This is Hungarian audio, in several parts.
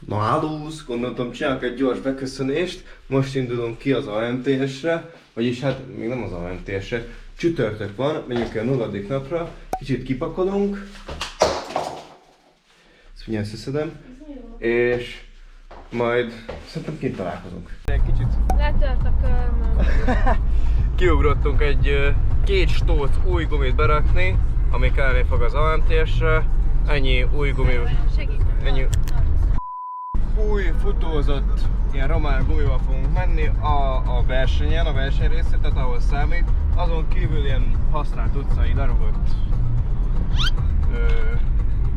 Na hálósz, gondoltam csinálok egy gyors beköszönést, most indulunk ki az AMTS-re, vagyis hát még nem az AMTS-re, csütörtök van, megyünk el a 0. napra, kicsit kipakolunk, ezt mindjárt összeszedem, és majd szerintem kint találkozunk. Egy kicsit letört a körmöm. kiugrottunk egy két stóc új gumit berakni, ami kelleni fog az AMTS-re, ennyi új gumi, ennyi új futózott ilyen román gumival fogunk menni a versenyen, a versenyrészét, tehát ahol számít. Azon kívül ilyen használt utcai lerugott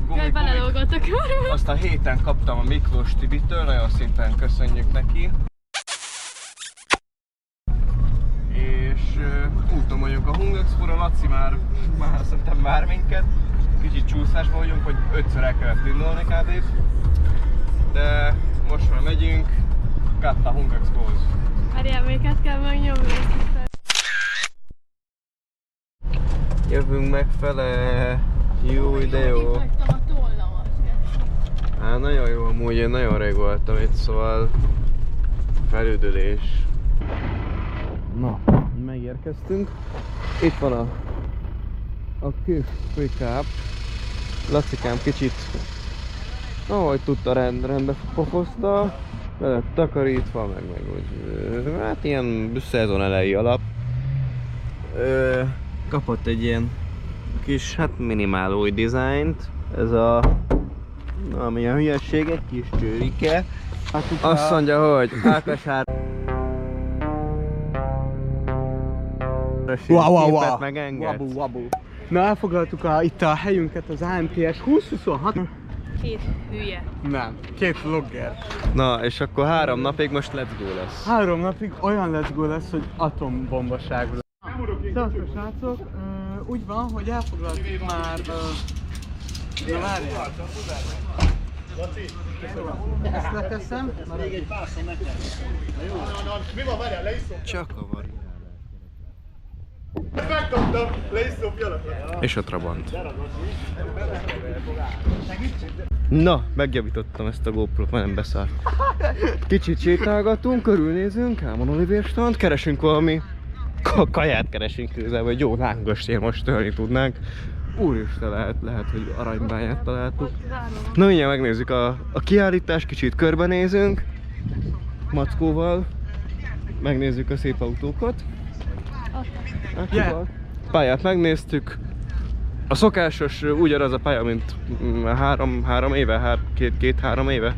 gumik. Belelógott a körmöm. Azt a héten kaptam a Miklós Tibitől, nagyon szépen köszönjük neki. És úton vagyunk a Hungexpo-ra, Laci már szerintem vár minket. Kicsit csúszásban vagyunk, hogy 5-ször el kellett indulni kb. De most már megyünk, Katta Hungexpo-hoz. Várjál, kell megnyomni. Jövünk megfele. Jó, de jó. Hát nagyon jó, amúgy én nagyon rég voltam itt, szóval felüdülés. Na, megérkeztünk. Itt van a kis pick-up. Lacikám kicsit, ahogy tudta, rendbe pofozta. Be lett takarítva, meg úgy, hát ilyen szezon elejé alap. Kapott egy ilyen kis, hát minimál új dizájnt. Ez ami a hülyeség, egy kis csőrike. Azt mondja, hogy Ákosár képet megengedsz. Wabu. Na, elfoglaltuk itt a helyünket, az AMTS 2026. Két hülye. Nem, két vlogger. Na, és akkor 3 napig most let's go lesz. 3 napig olyan let's go lesz, hogy atombombaság lesz. Sziasztok srácok, úgy van, hogy elfoglaltuk már... Na várjál! Ezt leteszem. Még egy pászon nekem. Mi van, várjál, leiszom? Csak a variálás. Ezt megkaptam, leiszom, jönök. És a Trabant. Na, megjavítottam ezt a GoPro-t, már nem beszállt. Kicsit sétálgatunk, körülnézünk, Ámon Olivér strand, keresünk valami kaját keresünk közel, vagy jó lángost én most tölni tudnánk. Úristen, lehet, hogy aranybányát találtuk. Na mindjárt megnézzük a kiállítást, kicsit körbenézünk Mackóval, megnézzük a szép autókat. Pályát megnéztük. A szokásos ugyanaz a pálya, mint 3 éve, 2-3 éve.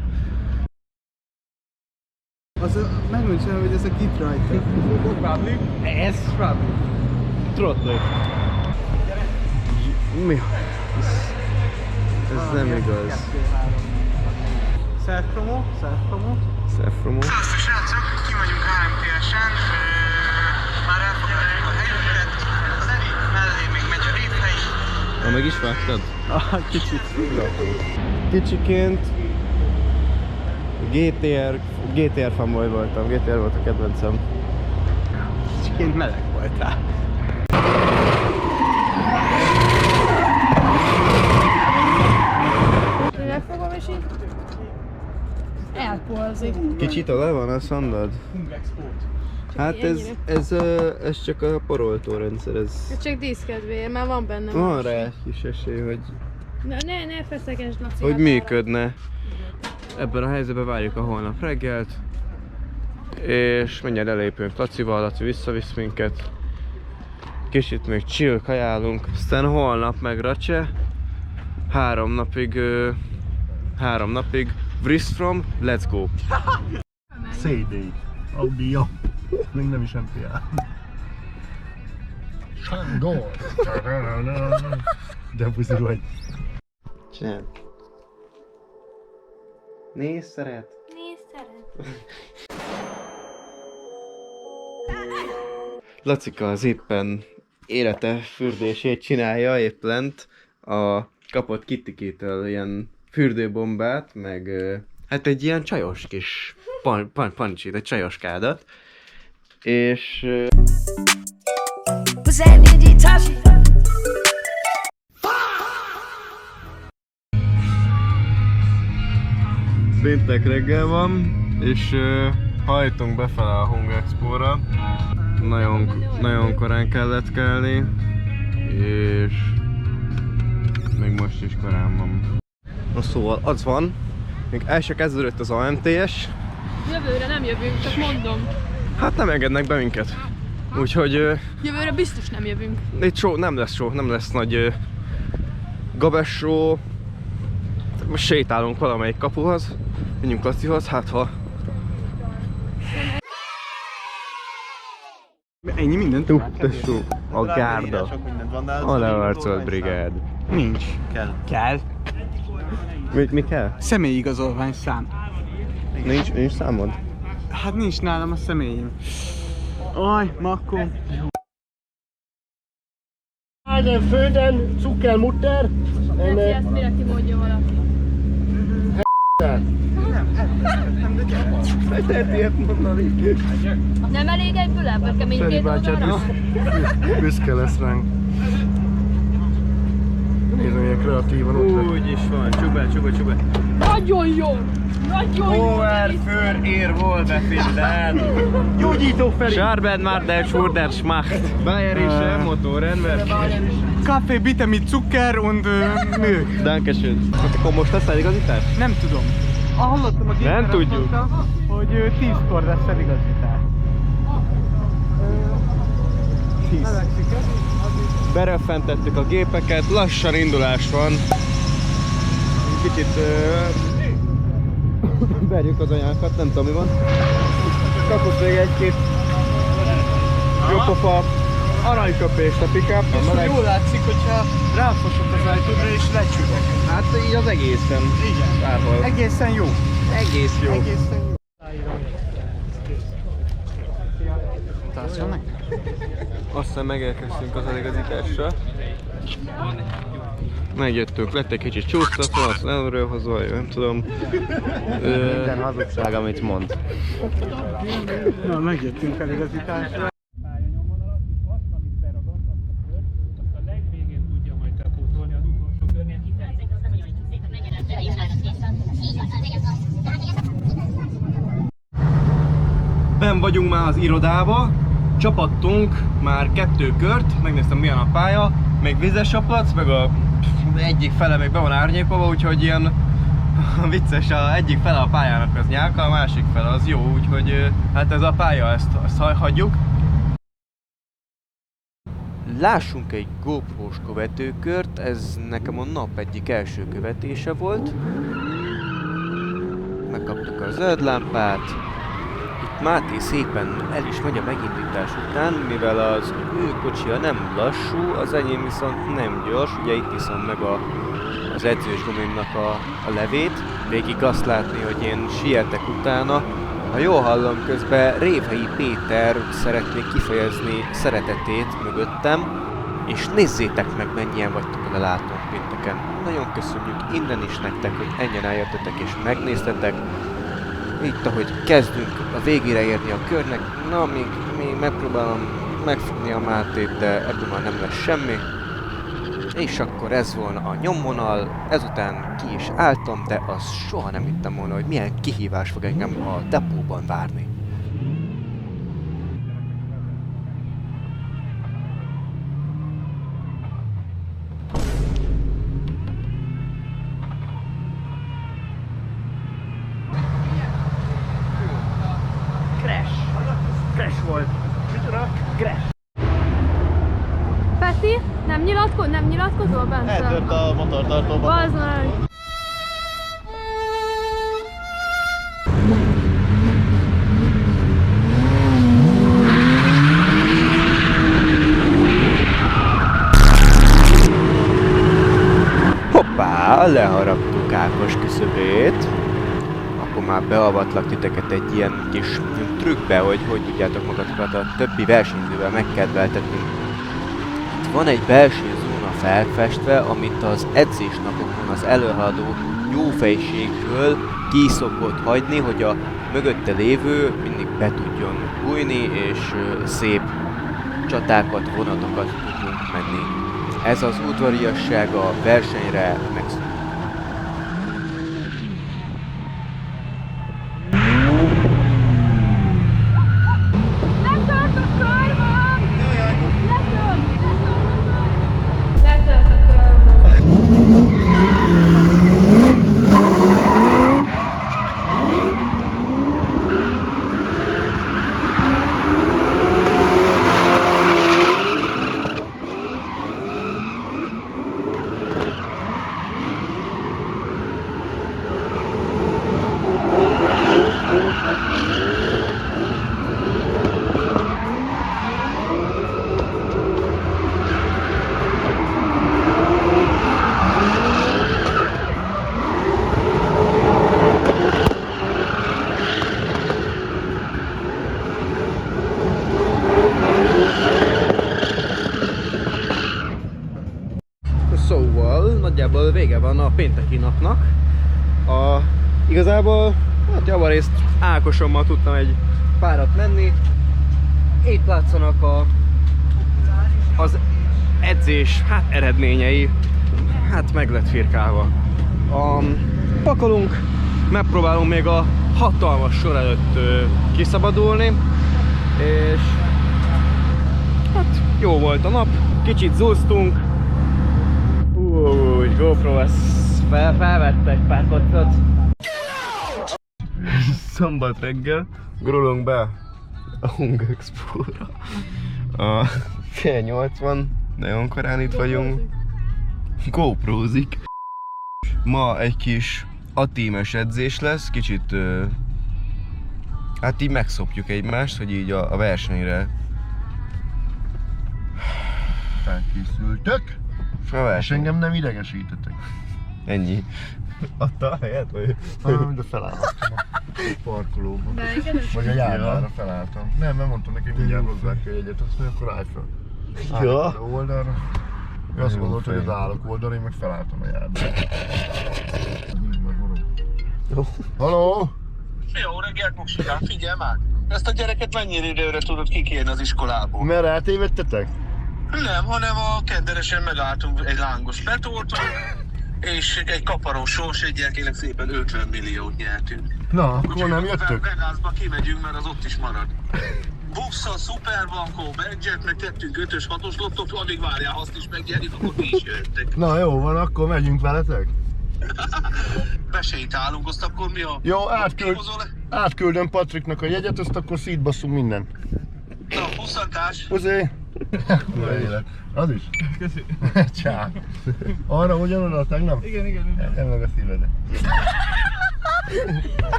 Megmondj el, hogy ez a kit rajta. Probably. Ez probably. Trotli. Mi? Ez nem igaz. Self-promo. Self-promo. Sziasztok srácok, ki vagyunk AMTS-en. Már elfoglaljuk a helyünket. Az elég mellé még megy a réthely. Na, meg is vágtad? Kicsit. Kicsiként GTR fanboy voltam, GTR volt a kedvencem. Kicsiként meleg voltál. Megfogom és így elporzik. Kicsit alá van, azt mondod? Hát ez csak a poroltó rendszer, ez... Csak díszkedvéért, már van benne. Van rá egy kis esély, hogy... Ne feszegesd, Laci. Hogy működne. Ebben a helyzetben várjuk a holnap reggelt. És mindjárt elépünk Lacival, Laci visszavisz minket. Kicsit még chill kajálunk, aztán holnap meg Racse. 3 napig Vristrom, let's go! CD. Audio. Még nem is MPA. Sándor. De buzi vagy. Csinálj! Nézd, szeret! Lacika az éppen élete fürdését csinálja, épp lent kapott Kittikétől ilyen fürdőbombát, meg hát egy ilyen csajos kis pancsit, egy csajoskádat, és Péntek reggel van, és hajtunk befele a Hung Expo-ra. Nagyon korán kellett kelni, és még most is korán van. Na szóval az van, még el se kezdődött az AMTS. Jövőre nem jövünk, csak mondom. Hát nem engednek be minket. Úgyhogy Jövőre biztos nem jövünk. itt show, nem lesz nagy gabes show. Most sétálunk valamelyik kapuhoz, menjünk Lacihoz, hát ha... Ennyi mindent? Tesó, a gárda, a levarcolt brigád. Nincs. Kell. Mi kell? Személyigazolvány szám. Nincs számod? Hát nincs nálam a személyim. Aj, Makko. Einen Föden, Zuckermutter, Lehet, ezt mire kimondja valaki. Hogy lehet ilyet mondani? Nem elég egy bülebb, kemény két oldalra? büszke lesz ránk. Nézd, milyen kreatívan ott lett. Úgy is van, csube. Nagyon jó! Nagyon jó! Für ér volna Finnland. Gyógyító felé! Scharben már der Schurder Schmacht. Bayerische Motorrennwerk. Kaffee bitte mit Zucker und Milch. Dankeschön. Hát akkor most lesz eligazítás? Nem tudom. Hallottam a gépen, Nem azt tudjuk. mondta, hogy 10-kor lesz eligazítás. 10. Beröffentettük a gépeket, lassan indulás van. Kicsit verjük az anyákat, nem tudom mi van. Kapott még egy-két jópofa aranyköpést a pick-up. Jól látszik, hogyha ráfosok az ajtódra és lecsüvek. Hát így az egészen. Igen. Bárhol. Egészen jó. Egész jó. Egészen jó. Tartsanak? Aztán megérkeztünk az eligazításra. Megjöttünk, lett egy kicsit csúsztatva, azt előről hozva, nem tudom. Minden hazugság, amit mond. Na, megjöttünk eligazításra. Benn vagyunk már az irodába, csapattunk már 2 kört, megnéztem milyen a pálya, még vizes saplac, meg a egyik fele még be van árnyékolva, úgyhogy ilyen vicces, egyik fele a pályának az nyálka, a másik fele az jó, úgyhogy hát ez a pálya, ezt hagyjuk. Lássunk egy GoPro-s követőkört, ez nekem a nap egyik első követése volt. Megkaptuk a zöld lámpát. Itt Máté szépen el is megy a megindítás után, mivel az ő kocsia nem lassú, az enyém viszont nem gyors, ugye itt iszom meg az edzős gumimnak a levét. Végig azt látni, hogy én sietek utána. Ha jól hallom, közben Révhelyi Péter szeretné kifejezni szeretetét mögöttem, és nézzétek meg, mennyien vagytok a lelátón pénteken. Nagyon köszönjük innen is nektek, hogy ennyien eljöttetek és megnéztetek. Itt, ahogy kezdünk a végére érni a körnek, na még megpróbálom megfogni a Mátét, de ebből már nem lesz semmi. És akkor ez volna a nyomvonal, ezután ki is álltam, de azt soha nem hittem volna, hogy milyen kihívás fog engem a depóban várni. Crash volt. Micsoda? Crash. Peti, nem nyilatkozol bent? Eltört a motortartóba. Bazd meg! Hoppá, leharaptuk Ákos küszöbét. Akkor már beavatlak titeket egy ilyen kis trükkbe, hogy tudjátok magatokat a többi versenyzővel megkedveltetni. Itt van egy belső zóna felfestve, amit az edzésnapokon az előhaladó jófejségből ki szokott hagyni, hogy a mögötte lévő mindig be tudjon bújni, és szép csatákat, vonatokat tudjunk menni. Ez az udvariasság a versenyre megszűnik. pénteki napnak. Igazából hát javarészt Ákosommal tudtam egy párat menni. Itt látszanak az edzés eredményei. Hát meg lett firkálva. Pakolunk, megpróbálunk még a hatalmas sor előtt kiszabadulni, és hát jó volt a nap, kicsit zúztunk. Úgy, GoPro felvette egy pár koccat. Szombat reggel gurulunk be a Hung Expo-ra. A fél 80, nagyon korán itt vagyunk. GoPro-zik. Ma egy kis atímes edzés lesz, kicsit hát így megszopjuk egymást, hogy így a versenyre Felkészültök, és verseny. engem nem idegesítetek. Ennyi. Adta a helyet, vagy? De felálltam a parkolóba. De igen, ez Vagy a járdára felálltam. Nem mondtam neki, mindjárt hozzák a jegyet, azt mondja, akkor állj fel. Ja. Állj fel a oldalra. Ő azt gondolta, hogy az állok oldalra, én meg felálltam a járdára. Halló! Jó reggelt, Muksikám, figyelj már! Ezt a gyereket mennyire időre tudod kikérni az iskolából? Mert eltévedtetek? Nem, hanem a Kenderesen megálltunk egy lángos betorton, és egy kaparós sorseggyel kérlek szépen 50 milliót nyertünk. Na, akkor nem jöttök? Vegasba kimegyünk, mert az ott is marad. Buxa, Superbankó, Badget, meg tettünk 5-ös, 6-os lottót, addig várjál, azt is megnyerjük, akkor ti is jöttek. Na jó van, akkor megyünk veletek? Besétálunk, azt akkor mi a... Jó, Kihozol-e? átküldöm Patriknak a jegyet, azt akkor szétbasszunk mindent. Na, puszantás! Puszi! Az is? Köszi. Csá! Arra ugyanoda a tegnap? Igen. Nem meg a szívedet.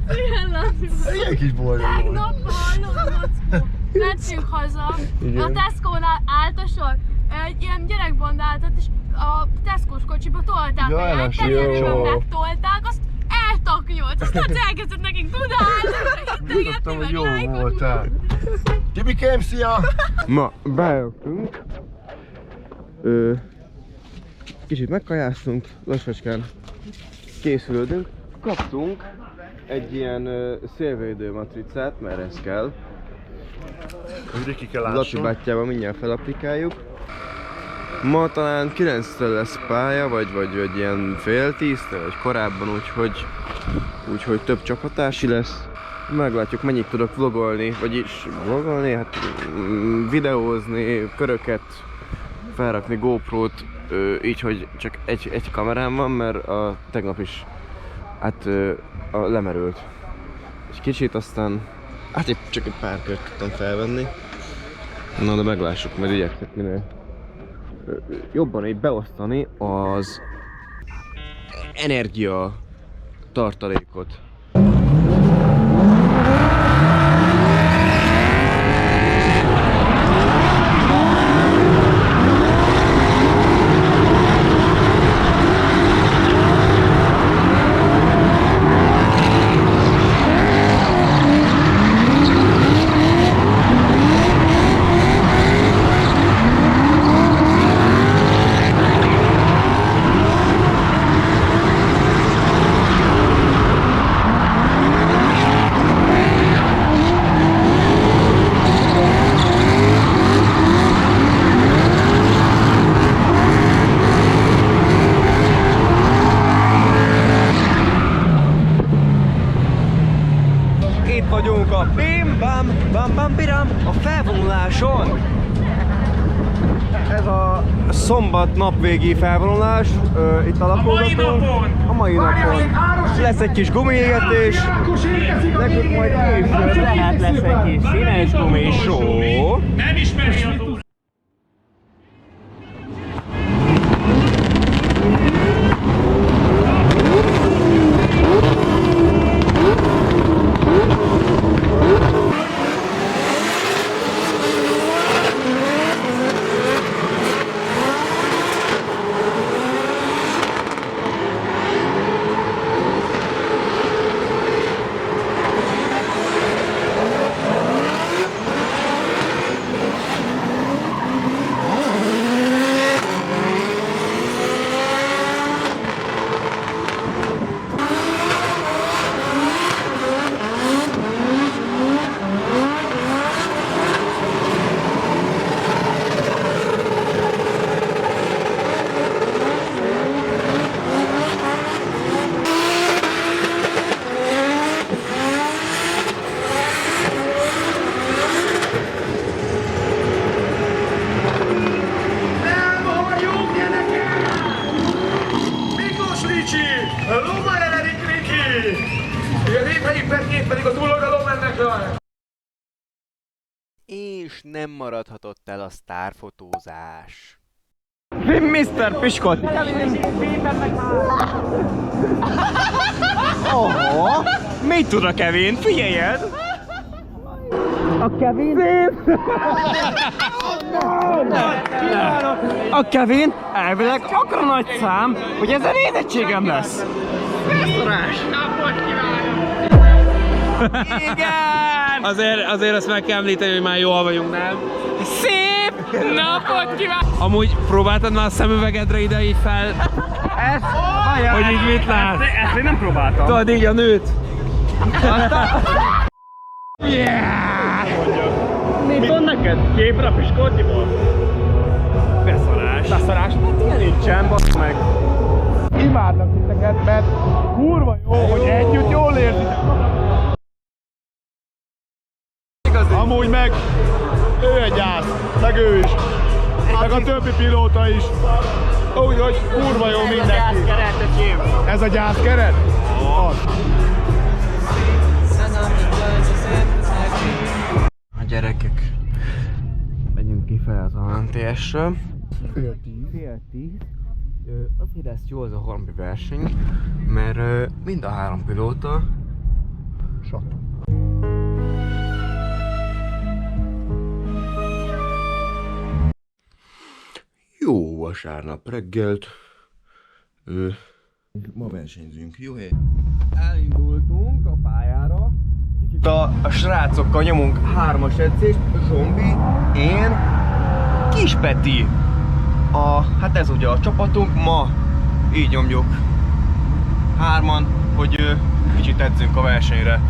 ilyen lassú. Ilyen kis boldog volt. Tegnap hallod, mentünk haza, a Tesco-nál állt a sor. Egy ilyen gyerekbanda álltott, és a Tesco-s kocsiba tolták Ja, a eles, terjedőben jó. megtolták, azt eltaknyolt, aztán elkezdett nekünk tudálni, és Tudtam, hogy jó lájkot. voltál. Tibikém, szia! Ma bejöttünk. Kicsit megkajáztunk, lassacskán készülődünk. Kaptunk egy ilyen szélvédő matricát, mert ez kell. Ki kell Laci bátyjával mindjárt felaplikáljuk. Ma talán 9-től lesz pálya, vagy ilyen fél 10-től, vagy korábban, úgyhogy több csaphatási lesz. Meglátjuk, mennyit tudok vlogolni, vagyis vlogolni, hát videózni, köröket, felrakni GoPro-t, így, hogy csak egy kamerám van, mert tegnap is lemerült. Egy kicsit, aztán hát csak egy pár kört tudtam felvenni. Na de meglássuk, majd igyekszek minél jobban így beosztani az energia tartalékot. Itt vagyunk a Bim Bam Bam Bam Biram a felvonuláson. Ez a szombat napvégi felvonulás. Itt a lakogatunk. A mai napon lesz egy kis gumiégetés. Nekünk majd később lehet lesz egy kis színes gumisó. Nem ismeri az úr! melyik petjét pedig a túloldalon mennek le. És nem maradhatott el a sztárfotózás. Mr. Piskot! Oho! Mit tud a Kevin? Figyeljed! A Kevin? A Kevin elvileg akkora nagy szám, hogy ezzel érettségem lesz. Beszarás! Igen! Azért azt meg kell említeni, hogy már jól vagyunk, nem? Szép napot kívánok! Amúgy próbáltad már a szemüvegedre ide így fel, hogy így mit lát? Ezt én nem próbáltam. Tudod így a nőt? Mit van neked? Képre a Piskoltiból? Beszarás. Beszarás? Hát ilyen nincsen, basz meg. Imádnak titeket, mert kurva jó, hogy együtt jól érzitek. Amúgy meg ő egy gyász, meg ő is, meg a többi pilóta is. Úgyhogy kurva jó mindenki. Ez a gyászkeret? Az. A gyerekek, megyünk kifele az ANTS-ről. Fél tíz. Azért lesz jó az a holnapi verseny, mert mind a három pilóta jó vasárnap reggelt. Ma versenyzünk, jó hely. Elindultunk a pályára. Kicsit a srácokkal nyomunk 3-as edzést, Zsombi, én, Kis Peti. Hát ez ugye a csapatunk, ma így nyomjuk 3-an, hogy kicsit edzünk a versenyre.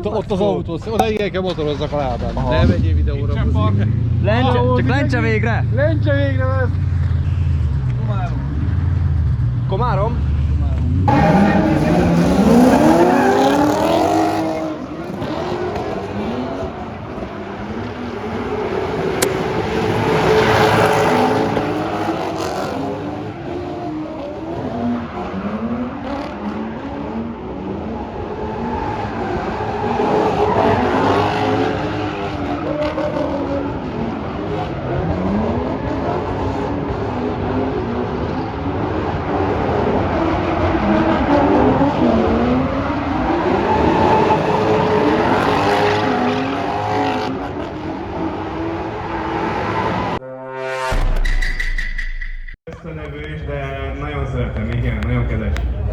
Ott az autó, oda igen kell motoroznak a lábán. Ne vegyél videóra, buzik. Csak lencse végre! Lencse végre lesz! Komárom?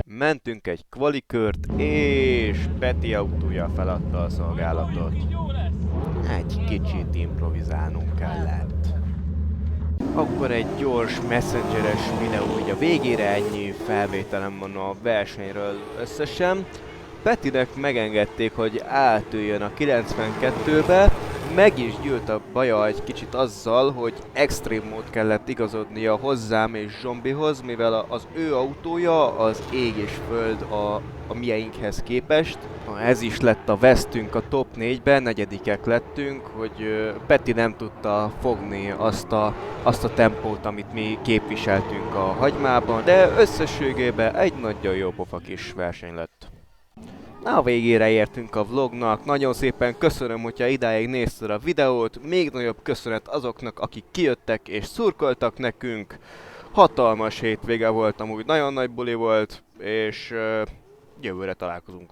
Mentünk egy kvalikört, és Peti autója feladta a szolgálatot. Egy kicsit improvizálnunk kellett. Akkor egy gyors messengeres videó, hogy a végére ennyi felvételem van a versenyről összesen. Petinek megengedték, hogy átüljön a 92-be, meg is gyűlt a baja egy kicsit azzal, hogy extrém mód kellett igazodnia hozzám és Zsombihoz, mivel az ő autója az ég és föld a mieinkhez képest. Ez is lett a vesztünk a top 4-ben, negyedikek lettünk, hogy Peti nem tudta fogni azt a tempót, amit mi képviseltünk a hagymában, de összességében egy nagyon jó pofa kis verseny lett. A végére értünk a vlognak, nagyon szépen köszönöm, hogyha idáig nézted a videót, még nagyobb köszönet azoknak, akik kijöttek és szurkoltak nekünk. Hatalmas hétvége volt, amúgy nagyon nagy buli volt, és jövőre találkozunk.